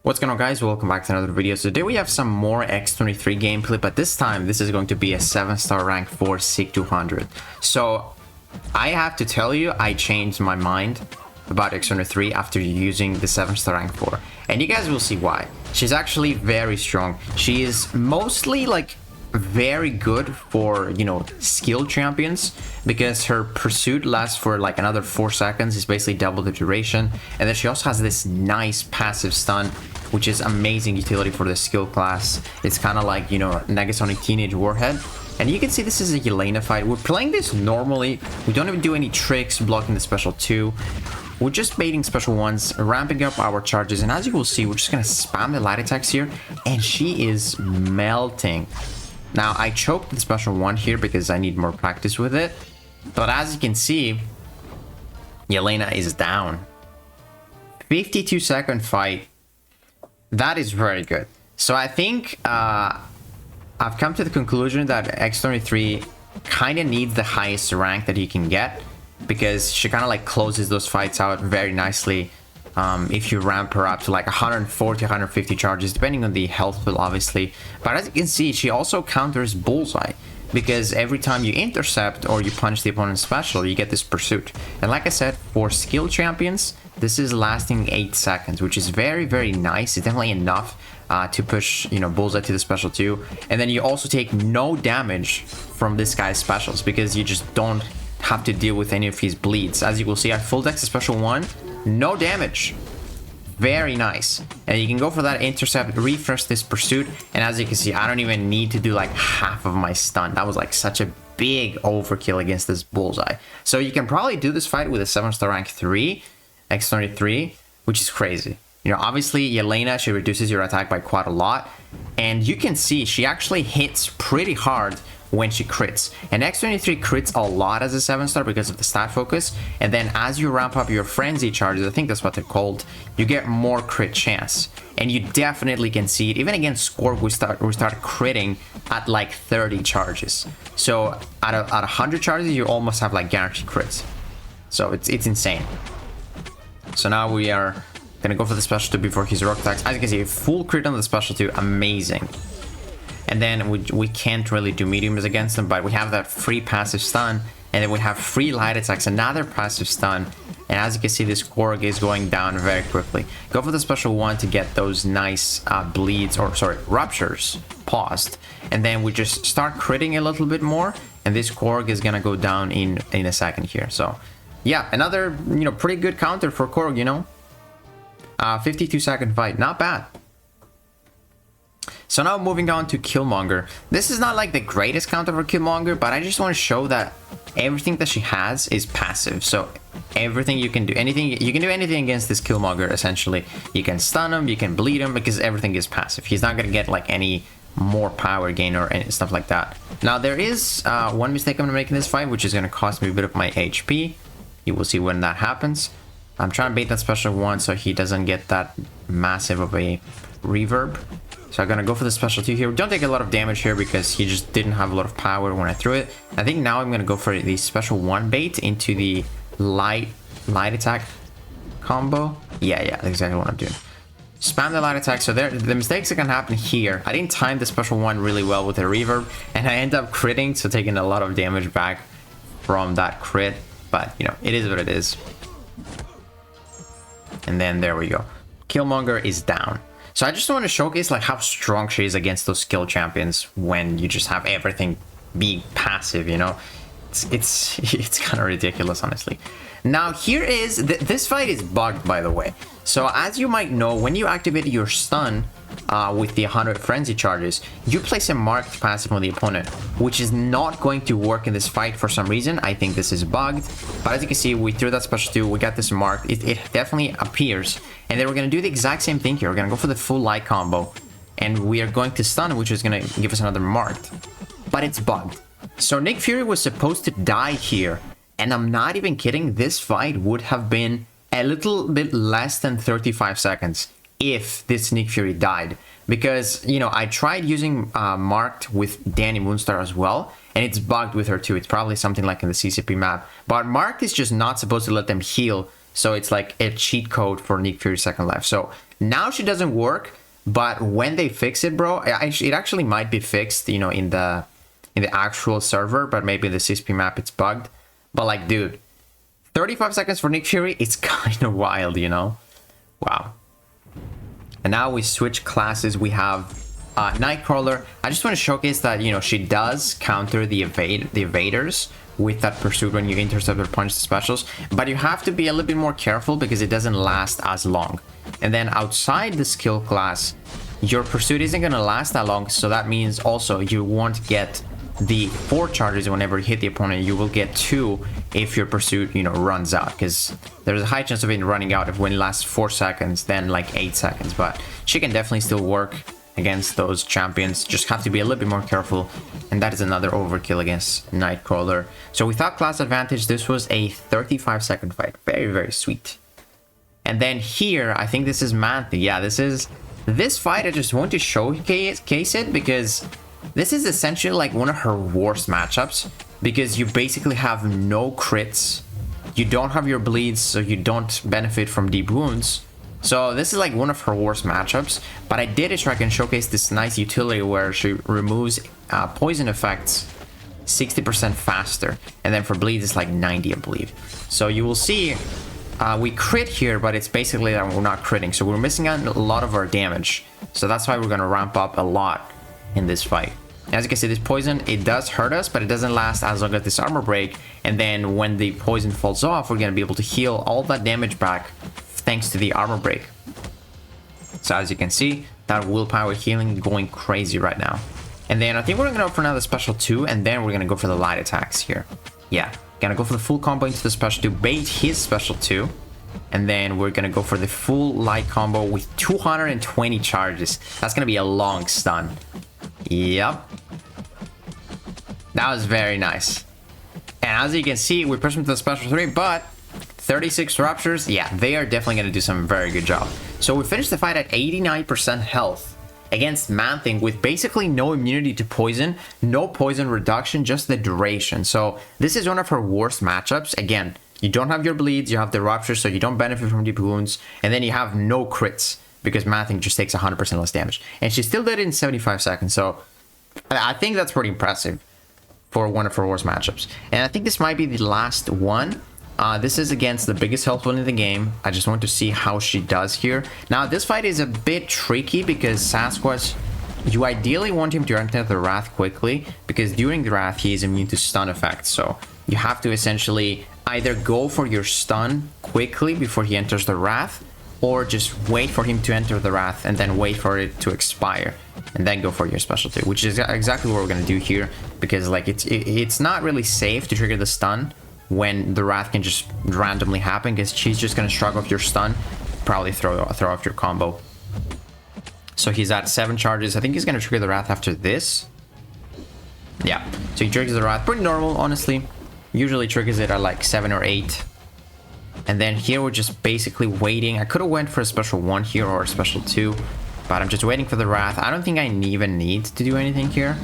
What's going on, guys? Welcome back to another video. So today we have some more X-23 gameplay, but this time this is going to be a 7-star rank for SIG 200. So I have to tell you, I changed my mind about X-23 after using the 7-star rank 4, and you guys will see why. She's actually very strong. She is mostly like very good for, you know, skill champions, because her pursuit lasts for like another 4 seconds. It's basically double the duration, and then she also has this nice passive stun, which is amazing utility for the skill class. It's kind of like, you know, Negasonic Teenage Warhead. And you can see this is a Yelena fight. We're playing this normally. We don't even do any tricks blocking the special 2. We're just baiting special 1s, ramping up our charges, and as you will see, we're just gonna spam the light attacks here, and she is melting. Now, I choked the special 1 here because I need more practice with it, but as you can see, Yelena is down. 52-second fight. That is very good. So I think I've come to the conclusion that X-23 kind of needs the highest rank that you can get, because she kind of like closes those fights out very nicely. If you ramp her up to like 140, 150 charges, depending on the health pool, obviously. But as you can see, she also counters Bullseye, because every time you intercept or you punch the opponent's special, you get this pursuit. And like I said, for skill champions, this is lasting 8 seconds, which is very, very nice. It's definitely enough to push, you know, Bullseye to the special 2. And then you also take no damage from this guy's specials, because you just don't have to deal with any of his bleeds. As you will see, I full dex the special 1, no damage. Very nice. And you can go for that intercept, refresh this pursuit, and as you can see, I don't even need to do like half of my stun. That was like such a big overkill against this Bullseye. So you can probably do this fight with a 7-star rank 3 X-23, which is crazy. You know, obviously Yelena, she reduces your attack by quite a lot, and you can see she actually hits pretty hard when she crits. And X-23 crits a lot as a 7-star because of the stat focus, and then as you ramp up your frenzy charges, I think that's what they're called, you get more crit chance. And you definitely can see it even against Korg. We start critting at like 30 charges. So at 100 charges, you almost have like guaranteed crits. So it's insane. So now we are gonna go for the special 2 before his rock attacks. As you can see, full crit on the special 2, amazing. And then we can't really do mediums against them, but we have that free passive stun, and then we have free light attacks, another passive stun. And as you can see, this Korg is going down very quickly. Go for the special 1 to get those nice bleeds, or sorry, ruptures paused. And then we just start critting a little bit more, and this Korg is gonna go down in a second here. So yeah, another, you know, pretty good counter for Korg, you know. 52-second fight, not bad. So now moving on to Killmonger. This is not like the greatest counter for Killmonger, but I just want to show that everything that she has is passive. So everything you can do, you can do anything against this Killmonger, essentially. You can stun him, you can bleed him, because everything is passive. He's not going to get like any more power gain or any stuff like that. Now there is one mistake I'm going to make in this fight, which is going to cost me a bit of my HP. You will see when that happens. I'm trying to bait that special 1 so he doesn't get that massive of a reverb. So I'm gonna go for the special 2 here. Don't take a lot of damage here because he just didn't have a lot of power when I threw it. I think now I'm gonna go for the special 1 bait into the light attack combo. Yeah, that's exactly what I'm doing. Spam the light attack. So there, the mistakes that can happen here. I didn't time the special 1 really well with the reverb, and I end up critting, so taking a lot of damage back from that crit. But you know, it is what it is. And then there we go. Killmonger is down. So I just want to showcase like how strong she is against those skill champions when you just have everything being passive, you know. It's kind of ridiculous, honestly. Now here is this fight is bugged, by the way. So as you might know, when you activate your stun with the 100 frenzy charges, you place a marked passive on the opponent, which is not going to work in this fight for some reason. I think this is bugged, but as you can see, we threw that special 2, we got this marked. It definitely appears, and then we're going to do the exact same thing here. We're going to go for the full light combo, and we are going to stun, which is going to give us another marked, but it's bugged. So Nick Fury was supposed to die here, and I'm not even kidding, this fight would have been a little bit less than 35 seconds if this Nick Fury died, because, you know, I tried using marked with Danny Moonstar as well, and it's bugged with her too. It's probably something like in the CCP map, but marked is just not supposed to let them heal, so it's like a cheat code for Nick Fury's second life. So Now she doesn't work, but when they fix it, bro, it actually might be fixed, you know, in the actual server, but maybe the CSP map it's bugged. But like, dude, 35 seconds for Nick Fury, it's kind of wild, you know? Wow. And now we switch classes. We have Nightcrawler. I just want to showcase that, you know, she does counter the evaders with that pursuit when you intercept or punch the specials, but you have to be a little bit more careful because it doesn't last as long. And then outside the skill class, your pursuit isn't going to last that long, so that means also you won't get the 4 charges whenever you hit the opponent. You will get 2 if your pursuit, you know, runs out, because there's a high chance of it running out if when it lasts 4 seconds, then like 8 seconds. But she can definitely still work against those champions, just have to be a little bit more careful, and that is another overkill against Nightcrawler. So without class advantage, this was a 35-second fight. Very, very sweet. And then here, I think this is Manthe. Yeah, this fight, I just want to showcase it because this is essentially like one of her worst matchups, because you basically have no crits, you don't have your bleeds, so you don't benefit from deep wounds. So this is like one of her worst matchups, but I did it so I can showcase this nice utility where she removes poison effects 60% faster, and then for bleeds it's like 90, I believe. So you will see we crit here, but it's basically that we're not critting, so we're missing out a lot of our damage. So that's why we're going to ramp up a lot in this fight. As you can see, this poison, it does hurt us, but it doesn't last as long as this armor break, and then when the poison falls off, we're going to be able to heal all that damage back thanks to the armor break. So as you can see, that willpower healing going crazy right now. And then I think we're gonna go for another special 2, and then we're gonna go for the light attacks here. Yeah, gonna go for the full combo into the special 2, bait his special 2, and then we're gonna go for the full light combo with 220 charges. That's gonna be a long stun. Yep. That was very nice. And as you can see, we pushed him to the special 3, but 36 ruptures, yeah, they are definitely going to do some very good job. So we finished the fight at 89% health against Manthe with basically no immunity to poison, no poison reduction, just the duration. So this is one of her worst matchups. Again, you don't have your bleeds, you have the ruptures, so you don't benefit from deep wounds, and then you have no crits because Manthe just takes 100% less damage. And she still did it in 75 seconds, so I think that's pretty impressive for one of her worst matchups. And I think this might be the last one. This is against the biggest health one in the game. I just want to see how she does here. Now, this fight is a bit tricky because Sasquatch, you ideally want him to enter the Wrath quickly, because during the Wrath, he is immune to stun effects. So you have to essentially either go for your stun quickly before he enters the Wrath, or just wait for him to enter the Wrath and then wait for it to expire and then go for your special 2, which is exactly what we're going to do here, because like it's not really safe to trigger the stun when the Wrath can just randomly happen, because she's just going to shrug off your stun, probably throw off your combo. So he's at 7 charges. I think he's going to trigger the Wrath after this. Yeah, so he triggers the Wrath. Pretty normal, honestly. Usually triggers it at like 7 or 8. And then here we're just basically waiting. I could have went for a special 1 here or a special 2, but I'm just waiting for the Wrath. I don't think I even need to do anything here.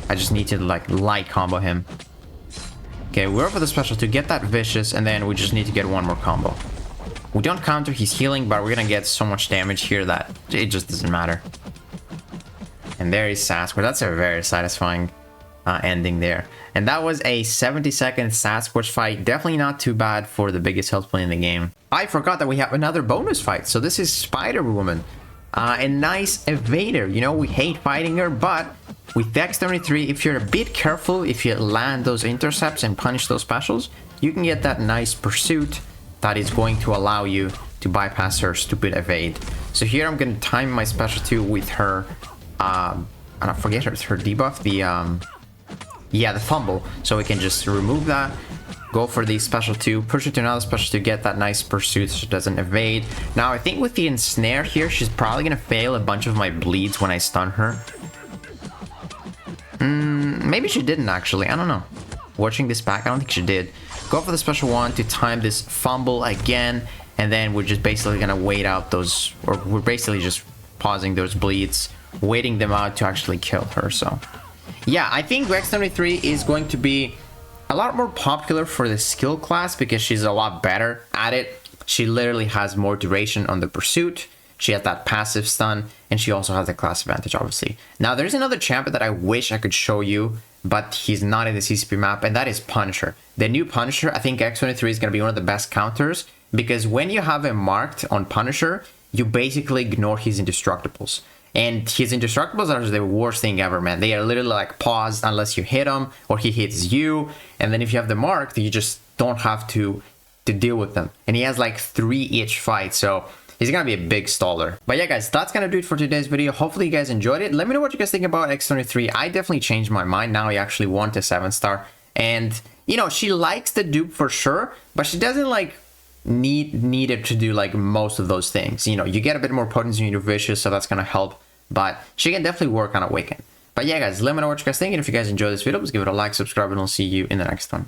I just need to like light combo him. Okay, we're for the special to get that vicious, and then we just need to get 1 more combo. We don't counter his healing, but we're gonna get so much damage here that it just doesn't matter. And there is Sasquatch. That's a very satisfying ending there. And that was a 70-second Sasquatch fight. Definitely not too bad for the biggest health play in the game. I forgot that we have another bonus fight. So this is Spider-Woman. A nice evader. You know, we hate fighting her, but with the X-23, if you're a bit careful, if you land those intercepts and punish those specials, you can get that nice pursuit that is going to allow you to bypass her stupid evade. So here I'm going to time my special 2 with her, and I forget her debuff, the fumble. So we can just remove that, go for the special 2, push it to another special to get that nice pursuit so she doesn't evade. Now I think with the ensnare here, she's probably going to fail a bunch of my bleeds when I stun her. Maybe she didn't actually, I don't know. Watching this back, I don't think she did. Go for the special 1 to time this fumble again, and then we're just basically gonna wait out those, or we're basically just pausing those bleeds, waiting them out to actually kill her. So yeah, I think X-23 is going to be a lot more popular for the skill class because she's a lot better at it. She literally has more duration on the pursuit. She has that passive stun, and she also has the class advantage, obviously. Now, there's another champion that I wish I could show you, but he's not in the CCP map, and that is Punisher. The new Punisher, I think X-23 is going to be one of the best counters, because when you have him marked on Punisher, you basically ignore his indestructibles. And his indestructibles are the worst thing ever, man. They are literally like paused unless you hit him or he hits you. And then if you have them marked, you just don't have to deal with them. And he has like 3 each fight, so he's gonna be a big staller. But yeah, guys, that's gonna do it for today's video. Hopefully you guys enjoyed it. Let me know what you guys think about X-23. I definitely changed my mind. Now I actually want a 7-star. And, you know, she likes the dupe for sure, but she doesn't like need it to do like most of those things. You know, you get a bit more potency in your vicious, so that's gonna help, but she can definitely work on Awaken. But yeah, guys, let me know what you guys think, and if you guys enjoyed this video, please give it a like, subscribe, and I'll see you in the next one.